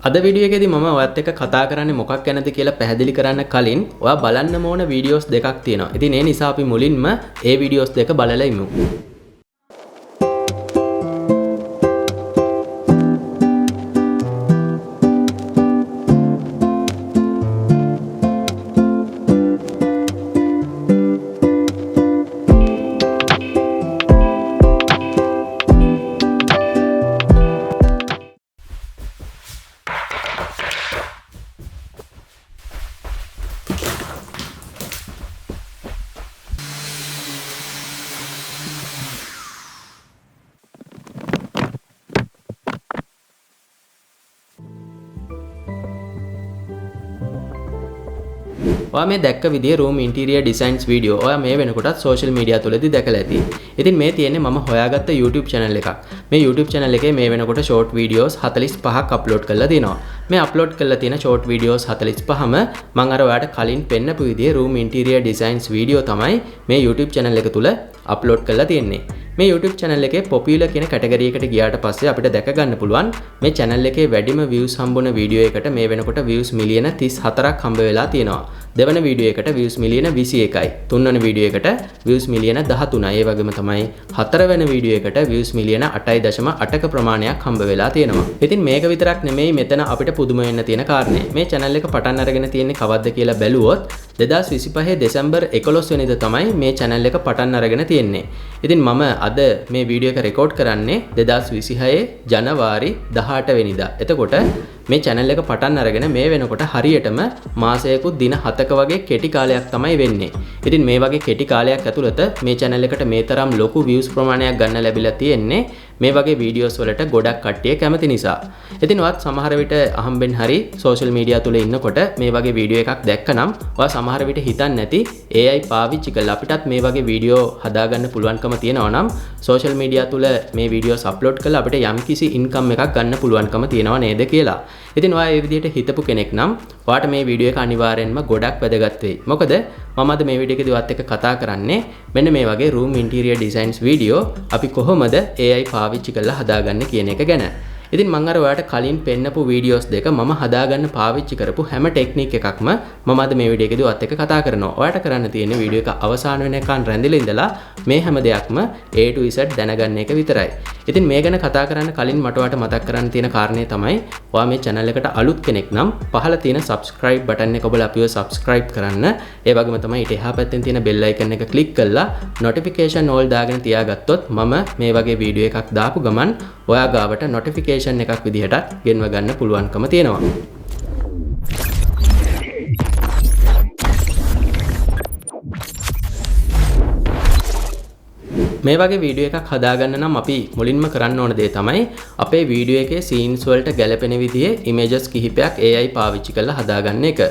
අද වීඩියෝ එකේදී මම ඔයත් එක්ක කතා කරන්නේ මොකක් ගැනද කියලා පැහැදිලි කරන්න කලින් ඔයා බලන්න ඕන වීඩියෝස් දෙකක් තියෙනවා. ඉතින් ඒ නිසා අපි මුලින්ම ඒ වීඩියෝස් දෙක බලලා ඉමු. ඔයා මේ දැක්ක විදිහේ room interior designs video ඔයා මේ වෙනකොටත් social media තුලදී දැකලා ඇති. ඉතින් මේ තියෙන්නේ මම හොයාගත්ත YouTube channel එකක්. මේ YouTube channel එකේ මේ වෙනකොට short videos 45ක් upload කරලා තියෙනවා. මේ upload කරලා තියෙන short videos 45ම මම අර ඔයාලට කලින් පෙන්නපු විදිහේ room interior designs video තමයි මේ YouTube channel එක තුල upload කරලා තියෙන්නේ. මේ YouTube channel එකේ popular කියන category එකට ගියාට පස්සේ අපිට දැක ගන්න පුළුවන් මේ channel එකේ වැඩිම views හම්බුන වීඩියෝ එකට මේ වෙනකොට views මිලියන 34ක් හම්බ වෙලා තියෙනවා. දෙවන වීඩියෝ එකට views මිලියන 21යි. තුන්වන වීඩියෝ එකට views මිලියන 13යි. ඒ වගේම තමයි හතරවෙනි වීඩියෝ එකට views මිලියන 8.8ක ප්‍රමාණයක් හම්බ වෙලා තියෙනවා. ඉතින් මේක විතරක් නෙමෙයි මෙතන අපිට පුදුම වෙන්න තියෙන කාරණේ. මේ channel එක පටන් අරගෙන තියෙන්නේ කවද්ද කියලා බැලුවොත් 2025 දෙසැම්බර් 11 වෙනිදා තමයි මේ channel එක පටන් අරගෙන තියෙන්නේ. ඉතින් මම අද මේ වීඩියෝ එක රෙකෝඩ් කරන්නේ 2026 ජනවාරි 18 වෙනිදා. එතකොට මේ channel එක පටන් අරගෙන මේ වෙනකොට හරියටම මාසයකුත් දින 7ක වගේ කෙටි කාලයක් තමයි වෙන්නේ. ඉතින් මේ වගේ කෙටි කාලයක් ඇතුළත මේ channel එකට මේ තරම් ලොකු views ප්‍රමාණයක් ගන්න ලැබිලා තියෙන්නේ මේ වගේ වීඩියෝස් වලට ගොඩක් කට්ටිය කැමති නිසා. ඉතින් ඔයත් සමහර විට අහම්බෙන් හරි social media තුල ඉන්නකොට මේ වගේ වීඩියෝ එකක් දැක්කනම් ඔයා සමහර විට හිතන්නේ නැති AI පාවිච්චි කරලා අපිටත් මේ වගේ වීඩියෝ හදාගන්න පුළුවන්කම තියෙනවා නම් social media තුල මේ වීඩියෝස් upload කරලා අපිට යම්කිසි income එකක් ගන්න පුළුවන්කම තියෙනවා නේද කියලා. ඉතින් ඔයා මේ විදිහට හිතපු කෙනෙක් නම් ඔයාට මේ වීඩියෝ එක අනිවාර්යෙන්ම ගොඩක් වැදගත් වෙයි. මොකද මම අද මේ වීඩියෝ එකේදී ඔයත් එක්ක කතා කරන්නේ මෙන්න මේ වගේ room interior designs video අපි කොහොමද AI පාවිච්චි කරලා හදාගන්නේ කියන එක ගැන. ඉතින් මම අර ඔයාලට කලින් පෙන්නපු වීඩියෝස් දෙක මම හදාගන්න පාවිච්චි කරපු හැම ටෙක්නික් එකක්ම මම අද මේ වීඩියෝ එකේදී ඔයත් එක්ක කතා කරනවා. ඔයාලට කරන්න තියෙන්නේ වීඩියෝ එක අවසාන වෙනකන් රැඳිලා ඉඳලා මේ හැම දෙයක්ම A to Z දැනගන්න එක විතරයි. ඉතින් මේ ගැන කතා කරන්න කලින් මට ඔයාලට මතක් කරන්න තියෙන කාරණේ තමයි ඔයා මේ channel එකට අලුත් කෙනෙක් නම් පහළ තියෙන subscribe button එක ඔබලා අපිව subscribe කරන්න. ඒ වගේම තමයි ඊට එහා පැත්තෙන් තියෙන bell icon එක click කරලා notification all දාගෙන තියාගත්තොත් මම මේ වගේ වීඩියෝ එකක් දාපු ගමන් ඔයා ගාවට notification එකක් විදිහටත් ගෙන්ව ගන්න පුළුවන්කම තියෙනවා. මේ වගේ වීඩියෝ එකක් හදාගන්න නම් අපි මුලින්ම කරන්න ඕන දේ තමයි අපේ වීඩියෝ එකේ scenes වලට ගැලපෙන විදිහේ images කිහිපයක් AI පාවිච්චි කරලා හදාගන්න එක.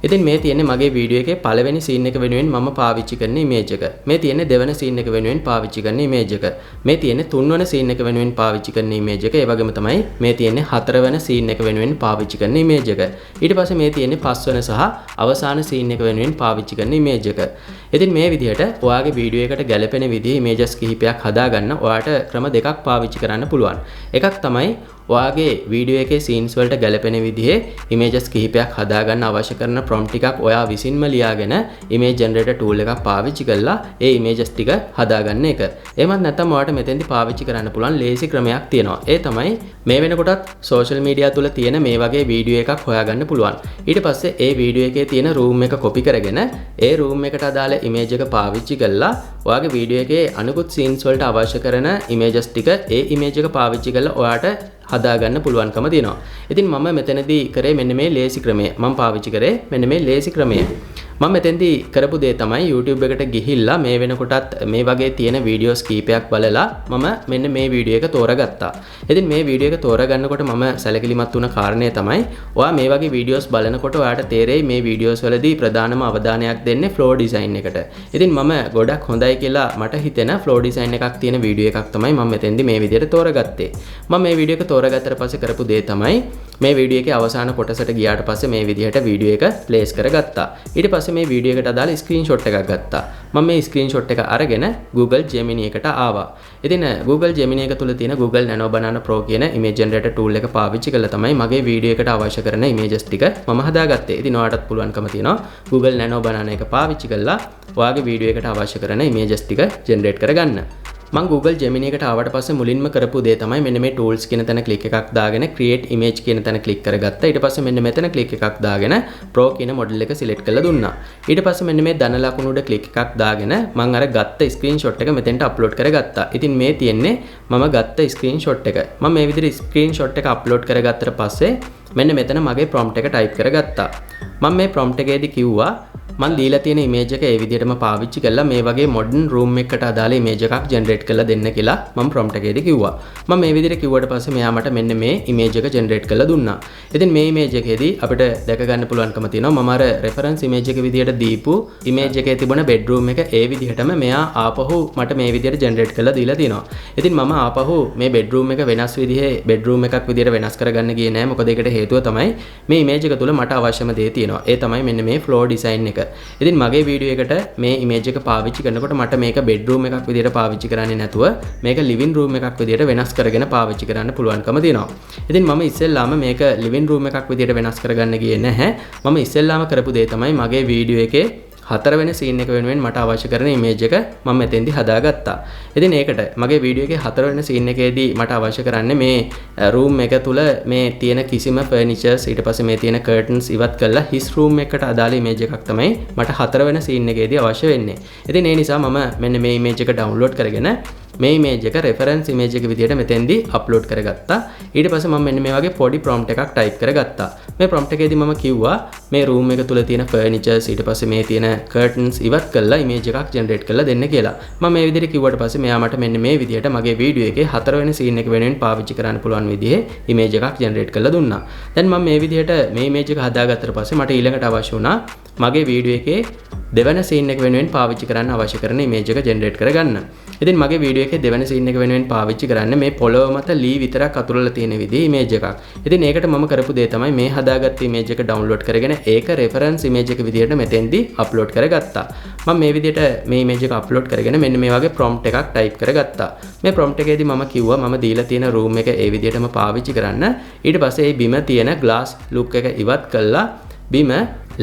ඉතින් මේ තියෙන්නේ මගේ වීඩියෝ එකේ පළවෙනි scene එක වෙනුවෙන් මම පාවිච්චි කරන image එක. මේ තියෙන්නේ දෙවෙනි scene එක වෙනුවෙන් පාවිච්චි කරන image එක. මේ තියෙන්නේ තුන්වෙනි scene එක වෙනුවෙන් පාවිච්චි කරන image එක. ඒ වගේම තමයි මේ තියෙන්නේ හතරවෙනි scene එක වෙනුවෙන් පාවිච්චි කරන image එක. ඊට පස්සේ මේ තියෙන්නේ පස්වෙනි සහ අවසාන scene එක වෙනුවෙන් පාවිච්චි කරන image එක. ඉතින් මේ විදිහට ඔයාගේ වීඩියෝ එකට ගැලපෙන විදිහේ images කිහිපයක් හදාගන්න ඔයාට ක්‍රම දෙකක් පාවිච්චි කරන්න පුළුවන්. එකක් තමයි ඔයාගේ වීඩියෝ එකේ scenes වලට ගැලපෙන විදිහේ images කිහිපයක් හදාගන්න අවශ්‍ය කරන prompt ටිකක් ඔයා විසින්ම ලියාගෙන image generator tool එකක් පාවිච්චි කරලා ඒ images ටික හදාගන්න එක. එහෙමත් නැත්නම් ඔයාට මෙතෙන්දි පාවිච්චි කරන්න පුළුවන් ලේසි ක්‍රමයක් තියෙනවා. ඒ තමයි මේ වෙනකොටත් social media තුල තියෙන මේ වගේ වීඩියෝ එකක් හොයාගන්න පුළුවන්. ඊට පස්සේ ඒ වීඩියෝ එකේ තියෙන room එක copy කරගෙන ඒ room එකට අදාළ image එක පාවිච්චි කරලා ඔයාගේ වීඩියෝ එකේ අනිකුත් scenes වලට අවශ්‍ය කරන images ටික ඒ image එක පාවිච්චි කරලා ඔයාට හදාගන්න පුළුවන්කම තියෙනවා. ඉතින් මම මෙතනදී කරේ මෙන්න මේ ලේසි ක්‍රමය. මම පාවිච්චි කරේ මෙන්න මේ ලේසි ක්‍රමය. මම මෙතෙන්දී කරපු දේ තමයි YouTube එකට ගිහිල්ලා මේ වෙනකොටත් මේ වගේ තියෙන වීඩියෝස් කීපයක් බලලා මම මෙන්න මේ වීඩියෝ එක තෝරගත්තා. ඉතින් මේ වීඩියෝ එක තෝරගන්නකොට මම සැලකිලිමත් වුණ කාරණේ තමයි ඔයා මේ වගේ වීඩියෝස් බලනකොට ඔයාට තේරෙයි මේ වීඩියෝස් වලදී ප්‍රධානම අවධානයක් දෙන්නේ floor design එකට. ඉතින් මම ගොඩක් හොඳයි කියලා මට හිතෙන floor design එකක් තියෙන වීඩියෝ එකක් තමයි මම මෙතෙන්දී මේ විදිහට තෝරගත්තේ. මම මේ වීඩියෝ එක තෝරගත්තට පස්සේ කරපු දේ තමයි මේ වීඩියෝ එකේ අවසාන කොටසට ගියාට පස්සේ මේ විදිහට වීඩියෝ එක ප්ලේස් කරගත්තා. ඊට පස්සේ මේ වීඩියෝ එකට අදාළ ස්ක්‍රීන්ෂොට් එකක් ගත්තා. මම මේ ස්ක්‍රීන්ෂොට් එක අරගෙන Google Gemini එකට ආවා. ඉතින් Google Gemini එක තුල තියෙන Google Nano Banana Pro කියන image generator tool එක පාවිච්චි කරලා තමයි මගේ වීඩියෝ එකට අවශ්‍ය කරන images ටික මම හදාගත්තේ. ඉතින් ඔයාලටත් පුළුවන්කම තියෙනවා Google Nano Banana එක පාවිච්චි කරලා ඔයාගේ වීඩියෝ එකට අවශ්‍ය කරන images ටික generate කරගන්න. මම Google Gemini එකට ආවට පස්සේ මුලින්ම කරපු දේ තමයි මෙන්න මේ tools කියන තැන click එකක් දාගෙන create image කියන තැන click කරගත්තා. ඊට පස්සේ මෙන්න මෙතන click එකක් දාගෙන Pro කියන model එක select කරලා දුන්නා. ඊට පස්සේ මෙන්න මේ ධන ලකුණු උඩ click එකක් දාගෙන මම අර ගත්ත screenshot එක මෙතෙන්ට upload කරගත්තා. ඉතින් මේ තියෙන්නේ මම ගත්ත screenshot එක. මම මේ විදිහට screenshot එක upload කරගත්තට පස්සේ මෙන්න මෙතන මගේ prompt එක type කරගත්තා. මම මේ prompt එකේදී කිව්වා මම දීලා තියෙන image එක ඒ විදිහටම පාවිච්චි කරලා මේ වගේ modern room එකකට අදාළ image එකක් generate කරලා දෙන්න කියලා මම prompt එකේදී කිව්වා. මම මේ විදිහට කිව්වට පස්සේ මෙයා මට මෙන්න මේ image එක generate කරලා දුන්නා. ඉතින් මේ image එකේදී අපිට දැක ගන්න පුළුවන්කම තියෙනවා මම අර reference image එක විදිහට දීපු image එකේ තිබුණ bedroom එක ඒ විදිහටම මෙයා ආපහු මට මේ විදිහට generate කරලා දීලා තියෙනවා. ඉතින් මම ආපහු මේ bedroom එක වෙනස් විදිහේ bedroom එකක් විදිහට වෙනස් කරගන්න ගියේ නෑ. මොකද ඒකට හේතුව තමයි මේ image එක තුල මට අවශ්‍යම දේ තියෙනවා. ඒ තමයි මෙන්න මේ floor design එක. ඉතින් මගේ වීඩියෝ එකට මේ image එක පාවිච්චි කරනකොට මට මේක bedroom එකක් විදිහට පාවිච්චි කරන්නේ නැතුව මේක living room එකක් විදිහට වෙනස් කරගෙන පාවිච්චි කරන්න පුළුවන්කම තියෙනවා. ඉතින් මම ඉස්සෙල්ලාම මේක living room එකක් විදිහට වෙනස් කරගන්න ගියේ නැහැ. මම ඉස්සෙල්ලාම කරපු දේ තමයි මගේ වීඩියෝ එකේ 4 වෙනි scene එක වෙනුවෙන් මට අවශ්‍ය කරන image එක මම මෙතෙන්දී හදාගත්තා. ඉතින් ඒකට මගේ වීඩියෝ එකේ 4 වෙනි scene එකේදී මට අවශ්‍ය කරන්නේ මේ room එක තුල මේ තියෙන කිසිම furnitures ඊට පස්සේ මේ තියෙන curtains ඉවත් කරලා his room එකට අදාළ image එකක් තමයි මට 4 වෙනි scene එකේදී අවශ්‍ය වෙන්නේ. ඉතින් ඒ නිසා මම මෙන්න මේ image එක download කරගෙන මේ image එක reference image එක විදිහට මෙතෙන්දී upload කරගත්තා. ඊට පස්සේ මම මෙන්න මේ වගේ පොඩි prompt එකක් type කරගත්තා. මේ prompt එකේදී මම කිව්වා මේ room එක තුල තියෙන furnitures ඊට පස්සේ මේ තියෙන curtains ඉවත් කරලා image එකක් generate කරලා දෙන්න කියලා. මම මේ විදිහට කිව්වට පස්සේ මෙයා මට මෙන්න මේ විදිහට මගේ වීඩියෝ එකේ 4 වෙනි scene එක වෙනුවෙන් පාවිච්චි කරන්න පුළුවන් විදිහේ image එකක් generate කරලා දුන්නා. දැන් මම මේ විදිහට මේ image එක හදාගත්තට පස්සේ මට ඊළඟට අවශ්‍ය වුණා මගේ වීඩියෝ එකේ දෙවන scene එක වෙනුවෙන් පාවිච්චි කරන්න අවශ්‍ය කරන image එක generate කරගන්න. ඉතින් මගේ වීඩියෝ එකේ දෙවන scene එක වෙනුවෙන් පාවිච්චි කරන්න මේ පොළොව මත ලී විතරක් අතුරලා තියෙන විදිහේ image එකක්. ඉතින් ඒකට මම කරපු දේ තමයි මේ හදාගත්ත image එක download කරගෙන ඒක reference image එක විදිහට මෙතෙන්දී upload කරගත්තා. මම මේ විදිහට මේ image එක upload කරගෙන මෙන්න මේ වගේ prompt එකක් type කරගත්තා. මේ prompt එකේදී මම කිව්වා මම දීලා තියෙන room එක ඒ විදිහටම පාවිච්චි කරන්න. ඊට පස්සේ මේ බිම තියෙන glass look එක ඉවත් කළා බිම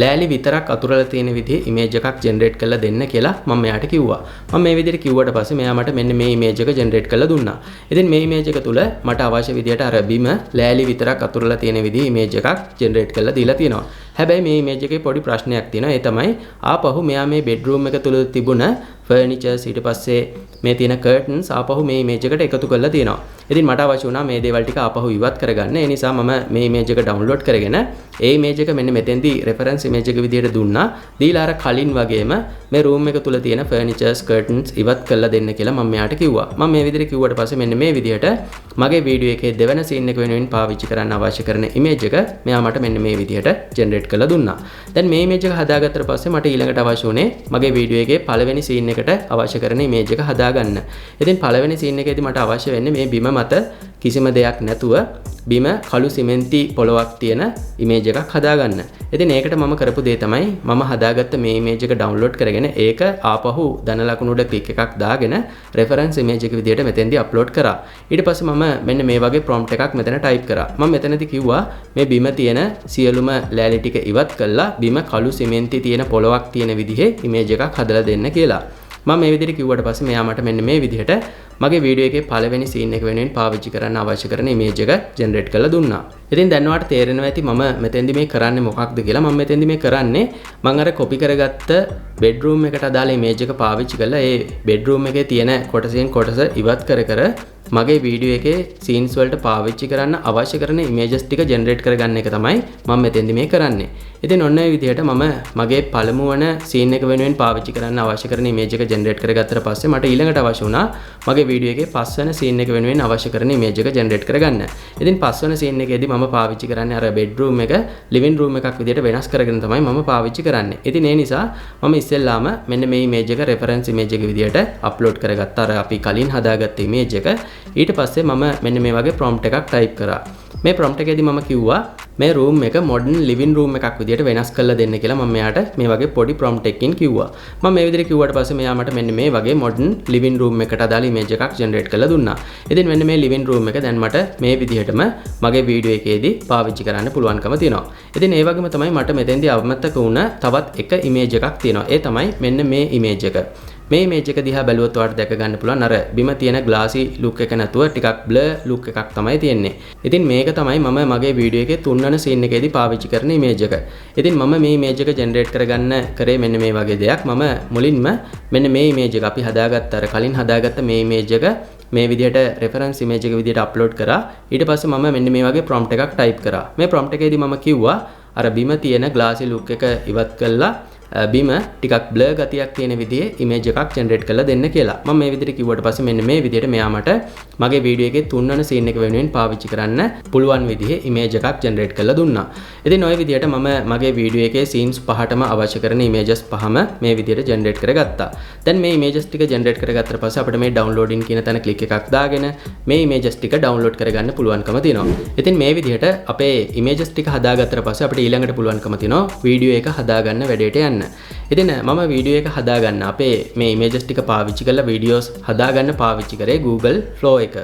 ලෑලි විතරක් අතුරලා තියෙන විදිහේ image එකක් generate කරලා දෙන්න කියලා මම මෙයාට කිව්වා. මම මේ විදිහට කිව්වට පස්සේ මෙයා මට මෙන්න මේ image එක generate කරලා දුන්නා. ඉතින් මේ image එක තුල මට අවශ්‍ය විදිහට අර බිම ලෑලි විතරක් අතුරලා තියෙන විදිහේ image එකක් generate කරලා දීලා තියෙනවා. හැබැයි මේ image එකේ පොඩි ප්‍රශ්නයක් තියෙනවා. ඒ තමයි ආපහු මෙයා මේ bedroom එක තුල තිබුණ furnitures ඊට පස්සේ මේ තියෙන curtains ආපහු මේ image එකට එකතු කරලා තියෙනවා. ඉතින් මට අවශ්‍ය වුණා මේ දේවල් ටික ආපහු ඉවත් කරගන්න. ඒ නිසා මම මේ image එක download කරගෙන ඒ image එක මෙන්න මෙතෙන්දී reference image එක විදිහට දුන්නා. දීලා අර කලින් වගේම මේ room එක තුල තියෙන furnitures curtains ඉවත් කරලා දෙන්න කියලා මම මෙයාට කිව්වා. මම මේ විදිහට කිව්වට පස්සේ මෙන්න මේ විදිහට මගේ වීඩියෝ එකේ දෙවන scene එක වෙනුවෙන් පාවිච්චි කරන්න අවශ්‍ය කරන image එක මෙයා මට මෙන්න මේ විදිහට generate කරලා දුන්නා. දැන් මේ image එක හදාගත්තට පස්සේ මට ඊළඟට අවශ්‍ය වුණේ මගේ වීඩියෝ එකේ පළවෙනි scene එකට අවශ්‍ය කරන image එක හදාගන්න. ඉතින් පළවෙනි scene එකේදී මට අවශ්‍ය වෙන්නේ මේ බිම මත කිසිම දෙයක් නැතුව බිම කළු සිමෙන්ති පොලොවක් තියෙන image එකක් හදාගන්න. ඉතින් ඒකට මම කරපු දේ තමයි මම හදාගත්ත මේ image එක download කරගෙන ඒක ආපහු ධන ලකුණු උඩ click එකක් දාගෙන reference image එක විදිහට මෙතෙන්දී upload කරා. ඊට පස්සේ මම මෙන්න මේ වගේ prompt එකක් මෙතන type කරා. මම මෙතනදී කිව්වා මේ බිම තියෙන සියලුම ලෑලි ටික ඉවත් කළා බිම කළු සිමෙන්ති තියෙන පොලොවක් තියෙන විදිහේ image එකක් හදලා දෙන්න කියලා. මම මේ විදිහට කිව්වට පස්සේ මෙයා මට මෙන්න මේ විදිහට මගේ වීඩියෝ එකේ පළවෙනි scene එක වෙනුවෙන් පාවිච්චි කරන්න අවශ්‍ය කරන image එක generate කරලා දුන්නා. ඉතින් දැන් ඔයාලට තේරෙනවා ඇති මම මෙතෙන්දි මේ කරන්නේ මොකක්ද කියලා. මම මෙතෙන්දි මේ කරන්නේ මම අර copy කරගත්ත bedroom එකට අදාළ image එක පාවිච්චි කරලා ඒ bedroom එකේ තියෙන කොටසෙන් කොටස ඉවත් කර මගේ වීඩියෝ එකේ scenes වලට පාවිච්චි කරන්න අවශ්‍ය කරන images ටික generate කරගන්න එක තමයි මම මෙතෙන්දි මේ කරන්නේ. ඉතින් ඔන්න ඒ විදිහට මම මගේ පළමු වන scene එක වෙනුවෙන් පාවිච්චි කරන්න අවශ්‍ය කරන image එක generate කරගත්තට පස්සේ මට ඊළඟට අවශ්‍ය වුණා මගේ වීඩියෝ එකේ පස්වන scene එක වෙනුවෙන් අවශ්‍ය කරන image එක generate කරගන්න. ඉතින් පස්වන scene එකේදී මම පාවිච්චි කරන්නේ අර bedroom එක living room එකක් විදිහට වෙනස් කරගෙන තමයි මම පාවිච්චි කරන්නේ. ඉතින් ඒ නිසා මම ඉස්සෙල්ලාම මෙන්න මේ image එක reference image එක විදිහට upload කරගත්තා. අර අපි කලින් හදාගත්ත image එක. ඊට පස්සේ මම මෙන්න මේ වගේ prompt එකක් type කරා. මේ prompt එකේදී මම කිව්වා මේ room එක modern living room එකක් විදියට වෙනස් කරලා දෙන්න කියලා මම මෙයාට මේ වගේ පොඩි prompt එකකින් කිව්වා. මම මේ විදිහට කිව්වට පස්සේ මෙයා මට මෙන්න මේ වගේ modern living room එකට අදාළ image එකක් generate කරලා දුන්නා. ඉතින් මෙන්න මේ living room එක දැන් මට මේ විදිහටම මගේ වීඩියෝ එකේදී පාවිච්චි කරන්න පුළුවන්කම තියෙනවා. ඉතින් ඒ වගේම තමයි මට මෙතෙන්දී අමතක වුණ තවත් එක image එකක් තියෙනවා. ඒ තමයි මෙන්න මේ image එක. මේ image එක දිහා බැලුවොත් ඔයාලට දැක ගන්න පුළුවන් අර බිම තියෙන glassy look එක නැතුව ටිකක් blur look එකක් තමයි තියෙන්නේ. ඉතින් මේක තමයි මම මගේ වීඩියෝ එකේ තුන්වන scene එකේදී පාවිච්චි කරන image එක. ඉතින් මම මේ image එක generate කරගන්න කරේ මෙන්න මේ වගේ දෙයක්. මම මුලින්ම මෙන්න මේ image එක අපි හදාගත්ත අර කලින් හදාගත්ත මේ image එක මේ විදිහට reference image එක විදිහට upload කරා. ඊට පස්සේ මම මෙන්න මේ වගේ prompt එකක් type කරා. මේ prompt එකේදී මම කිව්වා අර බිම තියෙන glassy look එක ඉවත් කළා බිම ටිකක් blur ගතියක් තියෙන විදිහේ image එකක් generate කරලා දෙන්න කියලා. මම මේ විදිහට කිව්වට පස්සේ මෙන්න මේ විදිහට මෙයා මට මගේ වීඩියෝ එකේ තුන්වන scene එක වෙනුවෙන් පාවිච්චි කරන්න පුළුවන් විදිහේ image එකක් generate කරලා දුන්නා. ඉතින් ওই විදිහට මම මගේ වීඩියෝ එකේ scenes පහටම අවශ්‍ය කරන images පහම මේ විදිහට generate කරගත්තා. දැන් මේ images ටික generate කරගත්තට පස්සේ අපිට මේ downloading කියන තැන click එකක් දාගෙන මේ images ටික download කරගන්න පුළුවන්කම තියෙනවා. ඉතින් මේ විදිහට අපේ images ටික හදාගත්තට පස්සේ අපිට ඊළඟට පුළුවන්කම තියෙනවා වීඩියෝ එක හදාගන්න වැඩේට යන්න. ඉතින් මම වීඩියෝ එක හදාගන්න අපේ මේ images ටික පාවිච්චි කරලා videos හදාගන්න පාවිච්චි කරේ Google Flow එක.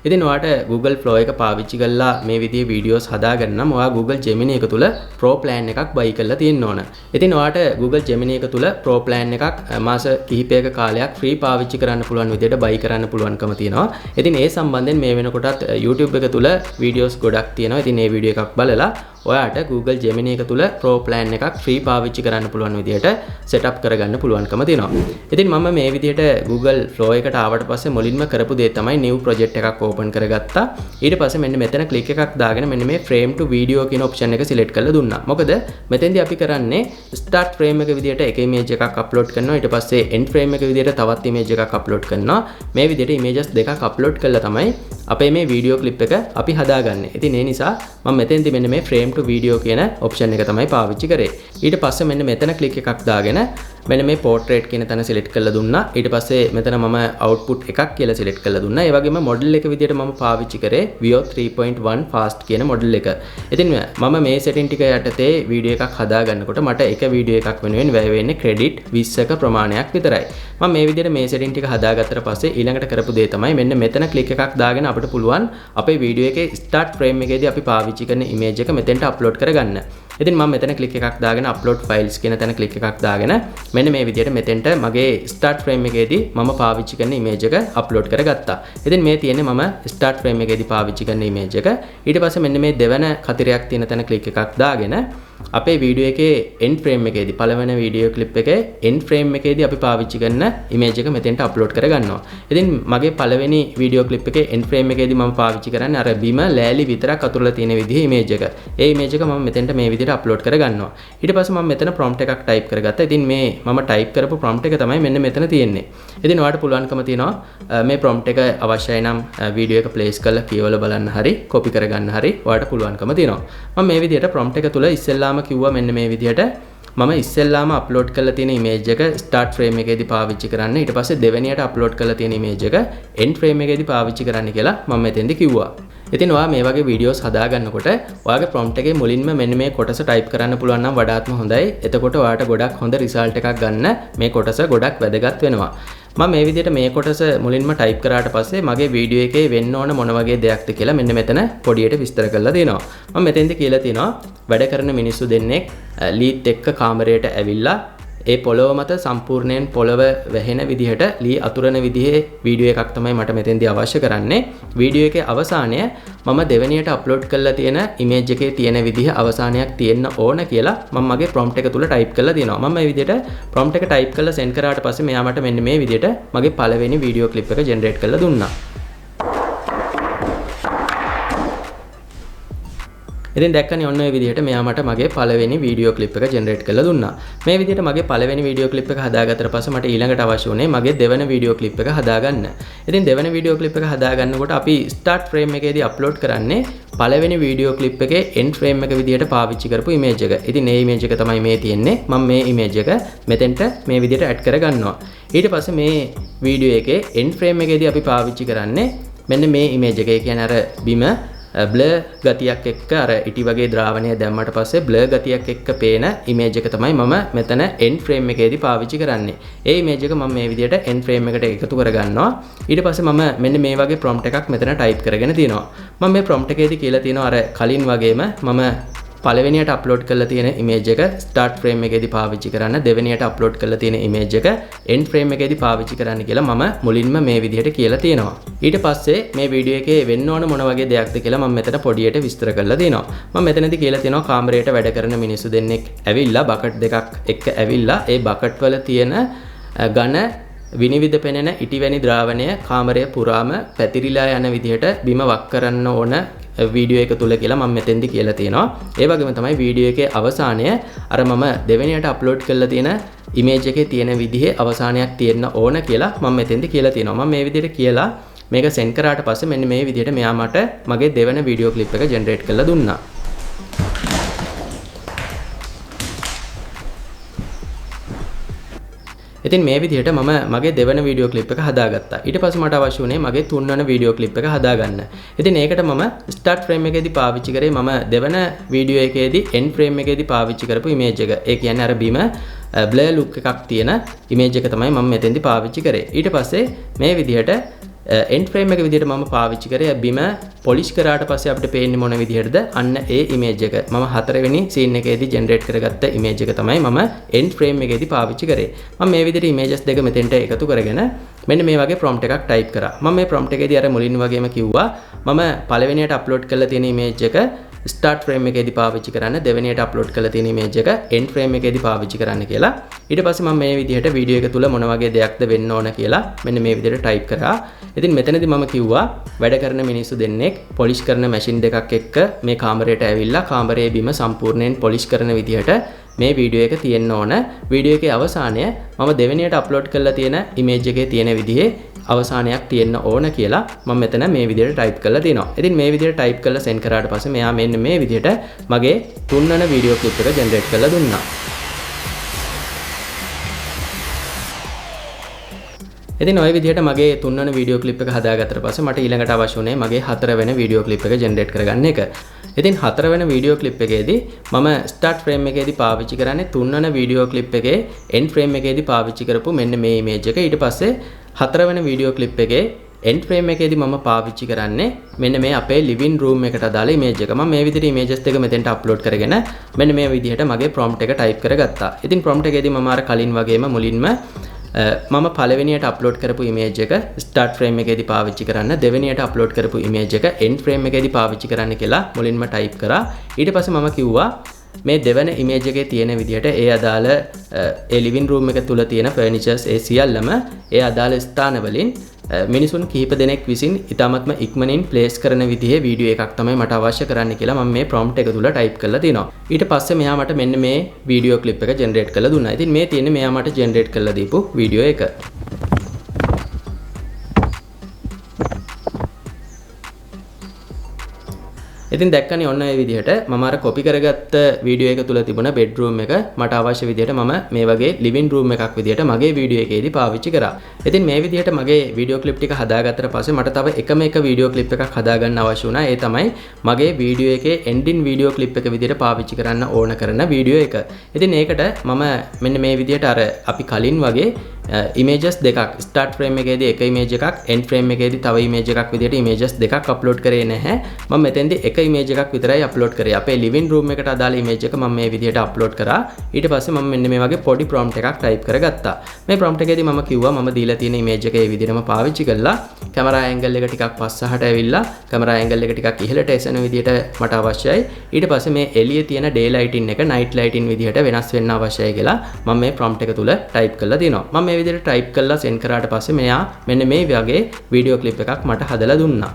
ඉතින් ඔයාට Google Flow එක පාවිච්චි කරලා මේ විදිහේ videos හදාගන්න නම් ඔයා Google Gemini එක තුල Pro plan එකක් buy කරලා තියෙන්න ඕන. ඉතින් ඔයාට Google Gemini එක තුල Pro plan එකක් මාස කිහිපයක කාලයක් free පාවිච්චි කරන්න පුළුවන් විදිහට buy කරන්න පුළුවන්කම තියෙනවා. ඉතින් ඒ සම්බන්ධයෙන් මේ වෙනකොටත් YouTube එක තුල videos ගොඩක් තියෙනවා. ඉතින් මේ වීඩියෝ එකක් බලලා ඔයාට Google Gemini එක තුල Pro plan එකක් free පාවිච්චි කරන්න පුළුවන් විදිහට setup කරගන්න පුළුවන්කම තියෙනවා. ඉතින් මම මේ විදිහට Google Flow එකට ආවට පස්සේ මුලින්ම කරපු දේ තමයි new project එකක් open කරගත්තා. ඊට පස්සේ මෙන්න මෙතන click එකක් දාගෙන මෙන්න මේ frame to video කියන option එක select කරලා දුන්නා. මොකද මෙතෙන්දී අපි කරන්නේ start frame එක විදිහට එක image එකක් upload කරනවා. ඊට පස්සේ end frame එක විදිහට තවත් image එකක් upload කරනවා. මේ විදිහට images දෙකක් upload කළා තමයි අපේ මේ video clip එක අපි හදාගන්නේ. ඉතින් ඒ නිසා මම මෙතෙන්දී මෙන්න මේ frame to video කියන option එක තමයි පාවිච්චි කරේ. ඊට පස්සේ මෙන්න මෙතන click එකක් දාගෙන මෙන්න මේ portrait කියන තැන select කරලා දුන්නා. ඊට පස්සේ මෙතන මම output එකක් කියලා select කරලා දුන්නා. ඒ වගේම model එක විදිහට මම පාවිච්චි කරේ Veo 3.1 fast කියන model එක. ඉතින් මම මේ setting ටික යටතේ වීඩියෝ එකක් හදාගන්නකොට මට එක වීඩියෝ එකක් වෙනුවෙන් වැය වෙන්නේ credit 20ක ප්‍රමාණයක් විතරයි. මම මේ විදිහට මේ setting ටික හදාගත්තට පස්සේ ඊළඟට කරපු දේ තමයි මෙන්න මෙතන click එකක් දාගෙන අපිට පුළුවන් අපේ වීඩියෝ එකේ start frame එකේදී අපි පාවිච්චි කරන image එක මෙතෙන්ට upload කරගන්න. ඉතින් මම මෙතන click එකක් දාගෙන upload files කියන තැන click එකක් දාගෙන මෙන්න මේ විදිහට මෙතෙන්ට මගේ start frame එකේදී මම පාවිච්චි කරන image එක upload කරගත්තා. ඉතින් මේ තියෙන්නේ මම start frame එකේදී පාවිච්චි කරන image එක. ඊට පස්සේ මෙන්න මේ දෙවන කතරයක් තියෙන තැන click එකක් දාගෙන අපේ වීඩියෝ එකේ end frame එකේදී පළවෙනි වීඩියෝ clip එකේ end frame එකේදී අපි පාවිච්චි කරන image එක මෙතෙන්ට upload කරගන්නවා. ඉතින් මගේ පළවෙනි වීඩියෝ clip එකේ end frame එකේදී මම පාවිච්චි කරන්නේ අර බිම ලෑලි විතරක් අතුරලා තියෙන විදිහේ image එක. ඒ image එක මම මෙතෙන්ට මේ විදිහට upload කරගන්නවා. ඊට පස්සේ මම මෙතන prompt එකක් type කරගත්තා. ඉතින් මේ මම type කරපු prompt එක තමයි මෙන්න මෙතන තියෙන්නේ. ඉතින් ඔයාලට පුළුවන්කම තියෙනවා මේ prompt එක අවශ්‍යයි නම් වීඩියෝ එක place කරලා කියවලා බලන්න හරි copy කරගන්න හරි ඔයාලට පුළුවන්කම තියෙනවා. මම මේ විදිහට prompt එක තුල ඉස්සෙල්ලාම කිව්වා මෙන්න මේ විදිහට මම ඉස්සෙල්ලාම අප්ලෝඩ් කරලා තියෙන image එක start frame එකේදී පාවිච්චි කරන්න. ඊට පස්සේ දෙවෙනියට අප්ලෝඩ් කරලා තියෙන image එක end frame එකේදී පාවිච්චි කරන්න කියලා මම මෙතෙන්දී කිව්වා. ඉතින් ඔයා මේ වගේ videos හදා ගන්නකොට ඔයාගේ prompt එකේ මුලින්ම මෙන්න මේ කොටස type කරන්න පුළුවන් නම් වඩාත්ම හොඳයි. එතකොට ඔයාට ගොඩක් හොඳ result එකක් ගන්න මේ කොටස ගොඩක් වැදගත් වෙනවා. මම මේ විදිහට මේ කොටස මුලින්ම type කරාට පස්සේ මගේ වීඩියෝ එකේ වෙන්න ඕන මොන වගේ දෙයක්ද කියලා මෙන්න මෙතන පොඩියට විස්තර කරලා දෙනවා. මම මෙතෙන්දී කියලා තිනවා වැඩ කරන මිනිස්සු දෙන්නෙක් ලීත් එක්ක කාමරයට ඇවිල්ලා ඒ පොළොව මත සම්පූර්ණයෙන් පොළොව වැහෙන විදිහට ලී අතුරන විදිහේ වීඩියෝ එකක් තමයි මට මෙතෙන්දී අවශ්‍ය කරන්නේ. වීඩියෝ එකේ අවසානය මම දෙවෙනියට අප්ලෝඩ් කරලා තියෙන image එකේ තියෙන විදිහ අවසානයක් තියෙන්න ඕන කියලා මම මගේ prompt එක තුල type කරලා දෙනවා. මම මේ විදිහට prompt එක type කරලා send කරාට පස්සේ මෙයා මට මෙන්න මේ විදිහට මගේ පළවෙනි වීඩියෝ clip එක generate කරලා දුන්නා. ඉතින් දැක්කනේ ඔන්න ඔය විදිහට මෙයා මට මගේ පළවෙනි වීඩියෝ ක්ලිප් එක ජෙනරේට් කරලා දුන්නා. මේ විදිහට මගේ පළවෙනි වීඩියෝ ක්ලිප් එක හදාගත්තට පස්සේ මට ඊළඟට අවශ්‍ය වුණේ මගේ දෙවෙනි වීඩියෝ ක්ලිප් එක හදාගන්න. ඉතින් දෙවෙනි වීඩියෝ ක්ලිප් එක හදාගන්නකොට අපි start frame එකේදී අප්ලෝඩ් කරන්නේ පළවෙනි වීඩියෝ ක්ලිප් එකේ end frame එක විදිහට පාවිච්චි කරපු image එක. ඉතින් මේ image එක තමයි මේ තියෙන්නේ. මම මේ image එක මෙතෙන්ට මේ විදිහට add කරගන්නවා. ඊට පස්සේ මේ වීඩියෝ එකේ end frame එකේදී අපි පාවිච්චි කරන්නේ මෙන්න මේ ඉමේජ් එක. ඒ කියන්නේ අර බිම බ්ලර් ගතියක් එක්ක අර ඉටි වගේ ද්‍රාවණය දැම්මට පස්සේ බ්ලර් ගතියක් එක්ක පේන ඉමේජ් එක තමයි මම මෙතන end frame එකේදී පාවිච්චි කරන්නේ. ඒ ඉමේජ් එක මම මේ විදිහට end frame එකට එකතු කරගන්නවා. ඊට පස්සේ මම මෙන්න මේ වගේ prompt එකක් මෙතන type කරගෙන තියෙනවා. මම මේ prompt එකේදී කියලා තියෙනවා අර කලින් වගේම මම පළවෙනියට අප්ලෝඩ් කරලා තියෙන ඉමේජ් එක start frame එකේදී පාවිච්චි කරන්න, දෙවෙනියට අප්ලෝඩ් කරලා තියෙන ඉමේජ් එක end frame එකේදී පාවිච්චි කරන්න කියලා මම මුලින්ම මේ විදිහට කියලා තියෙනවා. ඊට පස්සේ මේ වීඩියෝ එකේ වෙන්න ඕන මොන වගේ දෙයක්ද කියලා මම මෙතන පොඩියට විස්තර කරලා දෙනවා. මම මෙතනදී කියලා තියෙනවා කාමරයට වැඩ කරන මිනිස්සු දෙන්නෙක් ඇවිල්ලා බකට් දෙකක් එක්ක ඇවිල්ලා ඒ බකට් වල තියෙන ඝන විනිවිද පෙනෙන ඉටිවැනි ද්‍රාවණය කාමරය පුරාම පැතිරිලා යන විදිහට බිම වක් කරන්න ඕන වීඩියෝ එක තුල කියලා මම මෙතෙන්දි කියලා තියෙනවා. ඒ වගේම තමයි වීඩියෝ එකේ අවසානය අර මම දෙවෙනියට අප්ලෝඩ් කරලා තියෙන ඉමේජ් එකේ තියෙන විදිහේ අවසානයක් තියෙන්න ඕන කියලා මම මෙතෙන්දි කියලා තියෙනවා. මම මේ විදිහට කියලා මේක සෙන්ඩ් කරාට පස්සේ මෙන්න මේ විදිහට මෙයා මට මගේ දෙවෙනි වීඩියෝ ක්ලිප් එක ජෙනරේට් කරලා දුන්නා. ඉතින් මේ විදිහට මම මගේ දෙවන වීඩියෝ ක්ලිප් එක හදාගත්තා. ඊට පස්සේ මට අවශ්‍ය වුණේ මගේ තුන්වන වීඩියෝ ක්ලිප් එක හදාගන්න. ඉතින් ඒකට මම ස්ටාර්ට් ෆ්‍රේම් එකේදී පාවිච්චි කරේ මම දෙවන වීඩියෝ එකේදී එන්ඩ් ෆ්‍රේම් එකේදී පාවිච්චි කරපු ඉමේජ් එක. ඒ කියන්නේ අර බිම බ්ලර් ලුක් එකක් තියෙන ඉමේජ් එක තමයි මම මෙතෙන්දී පාවිච්චි කරේ. ඊට පස්සේ මේ විදිහට end frame එක විදිහට මම පාවිච්චි කරේ බිම polish කරාට පස්සේ අපිට පේන්නේ මොන විදිහටද අන්න ඒ image එක මම හතරවෙනි scene එකේදී generate කරගත්ත image එක තමයි මම end frame එකේදී පාවිච්චි කරේ. මම මේ විදිහට images දෙක මෙතෙන්ට එකතු කරගෙන මෙන්න මේ වගේ prompt එකක් type කරා. මම මේ prompt එකේදී අර මුලින් වගේම කිව්වා මම පළවෙනියට upload කරලා තියෙන image එක start frame එකේදී පාවිච්චි කරන්න, දෙවෙනියට upload කරලා තියෙන image එක end frame එකේදී පාවිච්චි කරන්න කියලා. ඊට පස්සේ මම මේ විදිහට වීඩියෝ එක තුල මොන වගේ දෙයක්ද වෙන්න ඕන කියලා මෙන්න මේ විදිහට type කරා. ඉතින් මෙතනදී මම කිව්වා වැඩ කරන මිනිස්සු දෙන්නෙක් polish කරන machine දෙකක් එක්ක මේ කාමරයට ඇවිල්ලා කාමරයේ බිම සම්පූර්ණයෙන් polish කරන විදිහට මේ වීඩියෝ එක තියෙන්න ඕන. වීඩියෝ එකේ අවසානය මම දෙවෙනියට අප්ලෝඩ් කරලා තියෙන ඉමේජ් එකේ තියෙන විදිහේ අවසානයක් තියෙන්න ඕන කියලා මම මෙතන මේ විදිහට ටයිප් කරලා තියෙනවා. ඉතින් මේ විදිහට ටයිප් කරලා සෙන්ඩ් කරාට පස්සේ මෙයා මෙන්න මේ විදිහට මගේ තුන්වන වීඩියෝ ක්ලිප් එක ජෙනරේට් කරලා දුන්නා. ඉතින් ওই විදිහට මගේ තුන්වන වීඩියෝ ක්ලිප් එක හදාගත්තට පස්සේ මට ඊළඟට අවශ්‍ය වුණේ මගේ හතරවෙනි වීඩියෝ ක්ලිප් එක ජෙනරේට් කරගන්න එක. ඉතින් හතරවෙනි වීඩියෝ ක්ලිප් එකේදී මම ස්ටාර්ට් ෆ්‍රේම් එකේදී පාවිච්චි කරන්නේ තුන්වන වීඩියෝ ක්ලිප් එකේ එන්ඩ් ෆ්‍රේම් එකේදී පාවිච්චි කරපු මෙන්න මේ ඉමේජ් එක. ඊට පස්සේ හතරවෙනි වීඩියෝ ක්ලිප් එකේ එන්ඩ් ෆ්‍රේම් එකේදී මම පාවිච්චි කරන්නේ මෙන්න මේ අපේ ලිවිං රූම් එකට අදාළ ඉමේජ් එක. මම මේ විදිහට ඉමේජස් දෙක මෙතෙන්ට අප්ලෝඩ් කරගෙන මෙන්න මේ විදිහට මගේ ප්‍රොම්ප්ට් එක ටයිප් කරගත්තා. ඉතින් ප්‍රොම්ප්ට් එකේදී මම අර කලින් වගේම මුලින්ම මම පළවෙනියට අප්ලෝඩ් කරපු ඉමේජ් එක ස්ටාර්ට් ෆ්‍රේම් එකේදී පාවිච්චි කරන්න, දෙවෙනියට අප්ලෝඩ් කරපු ඉමේජ් එක එන්ඩ් ෆ්‍රේම් එකේදී පාවිච්චි කරන්න කියලා මුලින්ම ටයිප් කරා. ඊට පස්සේ මම කිව්වා මේ දෙවන ඉමේජ් එකේ තියෙන විදිහට ඒ අදාළ ඒ ලිවිං රූම් එක තුල තියෙන ෆර්නිචර්ස් ඒ සියල්ලම ඒ අදාළ ස්ථාන වලින් මිනිසුන් කිහිප දෙනෙක් විසින් ඉතාමත්ම ඉක්මනින් ප්ලේස් කරන විදිහේ වීඩියෝ එකක් තමයි මට අවශ්‍ය කරන්න කියලා මම මේ ප්‍රොම්ප්ට් එක තුල ටයිප් කරලා තිනවා. ඊට පස්සේ මෙයා මට මෙන්න මේ වීඩියෝ ක්ලිප් එක ජෙනරේට් කරලා දුන්නා. ඉතින් මේ තියෙන්නේ මෙයා මට ජෙනරේට් කරලා දීපු වීඩියෝ එක. ඉතින් දැක්කනේ ඔන්න ඔය විදිහට මම අර කොපි කරගත්ත වීඩියෝ එක තුල තිබුණ බෙඩ්රූම් එක මට අවශ්‍ය විදිහට මම මේ වගේ ලිවිං රූම් එකක් විදිහට මගේ වීඩියෝ එකේදී පාවිච්චි කරා. ඉතින් මේ විදිහට මගේ වීඩියෝ ක්ලිප් ටික හදාගත්තට පස්සේ මට තව එකම එක වීඩියෝ ක්ලිප් එකක් හදාගන්න අවශ්‍ය වුණා. ඒ තමයි මගේ වීඩියෝ එකේ එන්ඩින් වීඩියෝ ක්ලිප් එක විදිහට පාවිච්චි කරන්න ඕන කරන වීඩියෝ එක. ඉතින් ඒකට මම මෙන්න මේ විදිහට අර අපි කලින් වගේ ඉමේජස් දෙකක් ස්ටාර්ට් ෆ්‍රේම් එකේදී එක ඉමේජ් එකක් එන්ඩ් ෆ්‍රේම් එකේදී තව ඉමේජ් එකක් විදිහට ඉමේජස් දෙකක් අප්ලෝඩ් කරේ නැහැ. මම මෙතෙන්දී එක ඉමේජ් එකක් විතරයි අප්ලෝඩ් කරේ. අපේ ලිවිං රූම් එකට අදාළ ඉමේජ් එක මම මේ විදිහට අප්ලෝඩ් කරා. ඊට පස්සේ මම මෙන්න මේ වගේ පොඩි ප්‍රොම්ප්ට් එකක් ටයිප් කරගත්තා. මේ ප්‍රොම්ප්ට් එකේදී මම කිව්වා මම දීලා තියෙන ඉමේජ් එක ඒ විදිහටම පාවිච්චි කළා. කැමරා ඇන්ගල් එක ටිකක් පස්සහට ඇවිල්ලා කැමරා ඇන්ගල් එක ටිකක් ඉහළට එසෙන විදිහට මට අවශ්‍යයි. ඊට පස්සේ මේ එළියේ තියෙන ඩේ ලයිටින් එක නයිට් ලයිටින් විදිහට වෙනස් වෙන්න අවශ්‍යයි කියලා මම මේ ප්‍රොම්ප්ට් එක තුල ටයිප් කරලා තියෙනවා. මම මේ විදිහට ටයිප් කරලා සෙන්ඩ් කරාට පස්සේ මෙයා මෙන්න මේ වගේ වීඩියෝ ක්ලිප් එකක් මට හදලා දුන්නා.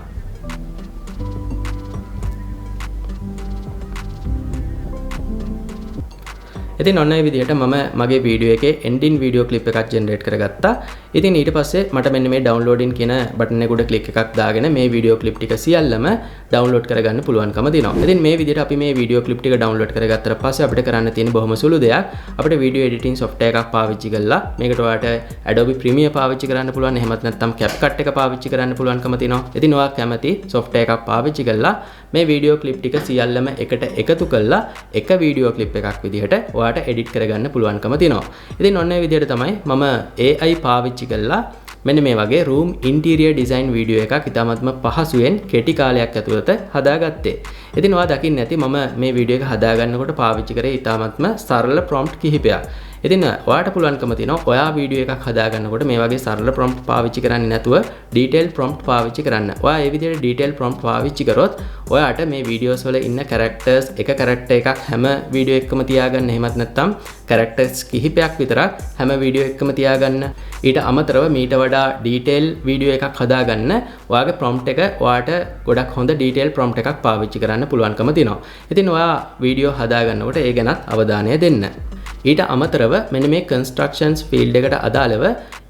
ඉතින් ඔන්න ඒ විදිහට මම මගේ වීඩියෝ එකේ ending video clip එකක් generate කරගත්තා. ඉතින් ඊට පස්සේ මට මෙන්න මේ downloading කියන button එක උඩ click එකක් දාගෙන මේ video clip ටික සියල්ලම download කරගන්න පුළුවන්කම දෙනවා. ඉතින් මේ විදිහට අපි මේ video clip ටික download කරගත්තට පස්සේ අපිට කරන්න තියෙන බොහොම සුළු දෙයක්. අපිට video editing software එකක් පාවිච්චි කරලා මේකට ඔයාලට Adobe Premiere පාවිච්චි කරන්න පුළුවන්. එහෙමත් නැත්නම් CapCut එක පාවිච්චි කරන්න පුළුවන්කම තියෙනවා. ඉතින් ඔයා කැමති software එකක් පාවිච්චි කරලා මේ video clip ටික සියල්ලම එකට එකතු කරලා එක video clip එකක් විදිහට ඔයාලට edit කරගන්න පුළුවන්කම තියෙනවා. ඉතින් ඔන්න ඒ විදිහට තමයි මම AI පාවිච්චි කරලා මෙන්න මේ වගේ room interior design video එකක් ඉතාමත්ම පහසුවෙන් කෙටි කාලයක් ඇතුළත හදාගත්තේ. ඉතින් ඔයා දකින්න ඇති මම මේ video එක හදාගන්නකොට පාවිච්චි කරේ ඉතාමත්ම සරල prompt කිහිපයක්. ඉතින් ඔයාට පුළුවන්කම තියෙනවා ඔයා වීඩියෝ එකක් හදාගන්නකොට මේ වගේ සරල prompt පාවිච්චි කරන්නේ නැතුව detail prompt පාවිච්චි කරන්න. ඔයා මේ විදිහට detail prompt පාවිච්චි කරොත් ඔයාට මේ videos වල ඉන්න characters එක character එකක් හැම වීඩියෝ එකකම තියාගන්න. එහෙමත් නැත්නම් characters කිහිපයක් විතරක් හැම වීඩියෝ එකකම තියාගන්න. ඊට අමතරව මීට වඩා detail වීඩියෝ එකක් හදාගන්න ඔයාගේ prompt එක ඔයාට ගොඩක් හොඳ detail prompt එකක් පාවිච්චි කරන්න පුළුවන්කම තියෙනවා. ඉතින් ඔයා වීඩියෝ හදාගන්නකොට ඒ ගැනත් අවධානය දෙන්න. ඊට අමතරව මෙන්න මේ constructions field එකට අදාළව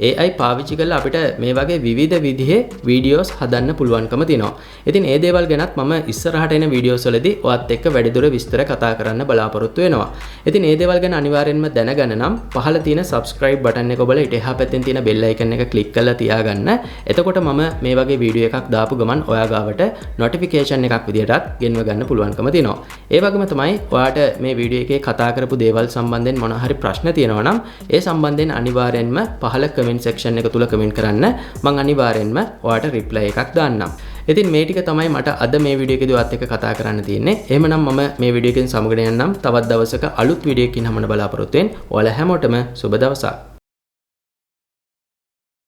AI පාවිච්චි කරලා අපිට මේ වගේ විවිධ විදිහේ videos හදන්න පුළුවන්කම තියෙනවා. ඉතින් මේ දේවල් ගැනත් මම ඉස්සරහට එන videos වලදී ඔයත් එක්ක වැඩිදුර විස්තර කතා කරන්න බලාපොරොත්තු වෙනවා. ඉතින් මේ දේවල් ගැන අනිවාර්යෙන්ම දැනගන්න නම් පහළ තියෙන subscribe button එක ඔබලා ඊට එහා පැත්තෙන් තියෙන bell icon එක click කරලා තියාගන්න. එතකොට මම මේ වගේ video එකක් දාපු ගමන් ඔයා ගාවට notification එකක් විදියටත් ගෙන්ව ගන්න පුළුවන්කම තියෙනවා. ඒ වගේම තමයි ඔයාට මේ video එකේ කතා කරපු දේවල් සම්බන්ධයෙන් මොන හරි ප්‍රශ්න තියෙනවා නම් ඒ සම්බන්ධයෙන් අනිවාර්යෙන්ම පහළ comment section එක තුල comment කරන්න. මම අනිවාර්යෙන්ම ඔයාට reply එකක් දාන්නම්. ඉතින් මේ ටික තමයි මට අද මේ වීඩියෝ එකේදී ඔයත් එක්ක කතා කරන්න තියෙන්නේ. එහෙමනම් මම මේ වීඩියෝ එකෙන් සමුගගෙන යන්නම්. තවත් දවසක අලුත් වීඩියෝ එකකින් හම්බෙන්න බලාපොරොත්තු වෙන්න. ඔයාලා හැමෝටම සුබ දවසක්.